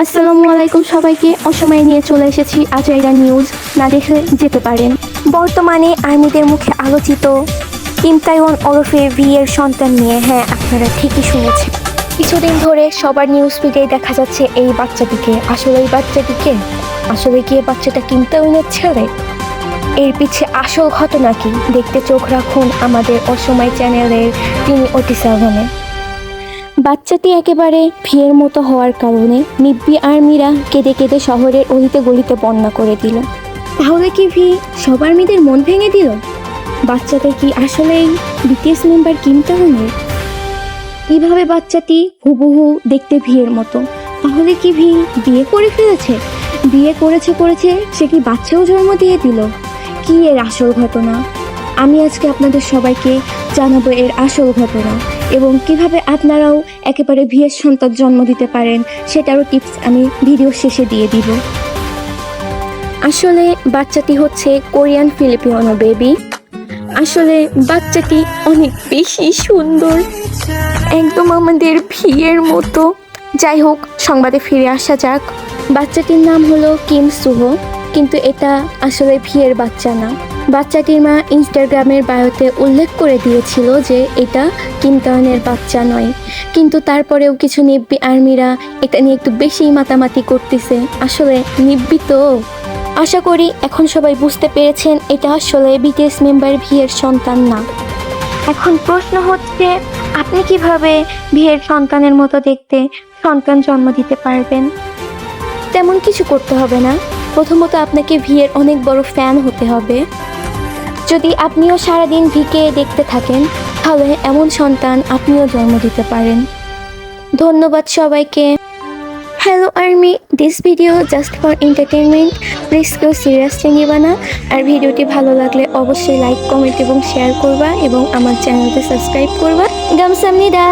আসসালামু আলাইকুম সবাইকে। অসময়ে নিয়ে চলে এসেছি আজাইরা নিউজ, না দেখলে যেতে পারেন। বর্তমানে আর্মিদের মুখে আলোচিত কিম তাইওয়ান ওরফে ভি এর সন্তান নিয়ে, হ্যাঁ আপনারা ঠিকই শুনেছেন। কিছুদিন ধরে সবার নিউজ ফিডে দেখা যাচ্ছে এই বাচ্চাটিকে। আসলে এই বাচ্চাটিকে আসলে কি এই বাচ্চাটা কিম তাইওয়ানের ছেলে? এর পিছে আসল ঘটনা কি? দেখতে চোখ রাখুন আমাদের অসময় চ্যানেলের তিনি অতি7-এ। বাচ্চাটি একেবারে ভিয়ের মতো হওয়ার কারণে নিব্বি আর্মিরা কেঁদে কেঁদে শহরের অলিতে গলিতে বন্যা করে দিল। তাহলে কি ভি সব আর্মিদের মন ভেঙে দিল? বাচ্চাটা কি আসলেই বিটিএস মেম্বার কিম তাইওয়ানের? কিভাবে বাচ্চাটি হুবহু দেখতে ভিয়ের মতো? তাহলে কি ভি বিয়ে করে ফেলেছে? বিয়ে করেছে সে কি বাচ্চাও জন্ম দিয়ে দিল? কি এর আসল ঘটনা? আমি আজকে আপনাদের সবাইকে জানাবো এর আসল ঘটনা এবং কিভাবে আপনারাও একেবারে ভিয়ের সন্তান জন্ম দিতে পারেন সেটারও টিপস আমি ভিডিও শেষে দিয়ে দিব। আসলে বাচ্চাটি হচ্ছে কোরিয়ান ফিলিপিনো বেবি। আসলে বাচ্চাটি অনেক বেশি সুন্দর, একদম আমাদের ভিয়ের মতো। যাই হোক, সংবাদে ফিরে আসা যাক। বাচ্চাটির নাম হলো কিম সুহো, কিন্তু এটা আসলে ভিয়ের বাচ্চা না। বাচ্চাটির মা ইনস্টাগ্রামের বায়োতে উল্লেখ করে দিয়েছিল যে এটা কিম তাইওয়ানের বাচ্চা নয়, কিন্তু তারপরেও কিছু নিব্বি আর্মিরা এটা নিয়ে একটু বেশিই মাতামাতি করতেছে। আসলে নিব্বি তো। আশা করি এখন সবাই বুঝতে পেরেছেন এটা আসলে বিটিএস মেম্বার ভিয়ের সন্তান না। এখন প্রশ্ন হচ্ছে, আপনি কিভাবে ভিয়ের সন্তানের মতো দেখতে সন্তান জন্ম দিতে পারবেন? তেমন কিছু করতে হবে না। প্রথমত আপনাকে ভিয়ের অনেক বড় ফ্যান হতে হবে। যদি আপনিও সারাদিন ভিকে দেখতে থাকেন তাহলে এমন সন্তান আপনিও জন্ম দিতে পারেন। ধন্যবাদ সবাইকে। Hello army, this video just for entertainment. Please কেউ সিরিয়াসলি নিবা না। আর ভিডিওটি ভালো লাগলে অবশ্যই লাইক, কমেন্ট এবং শেয়ার করবা এবং আমার চ্যানেলকে সাবস্ক্রাইব করবা। গামসামনিদা।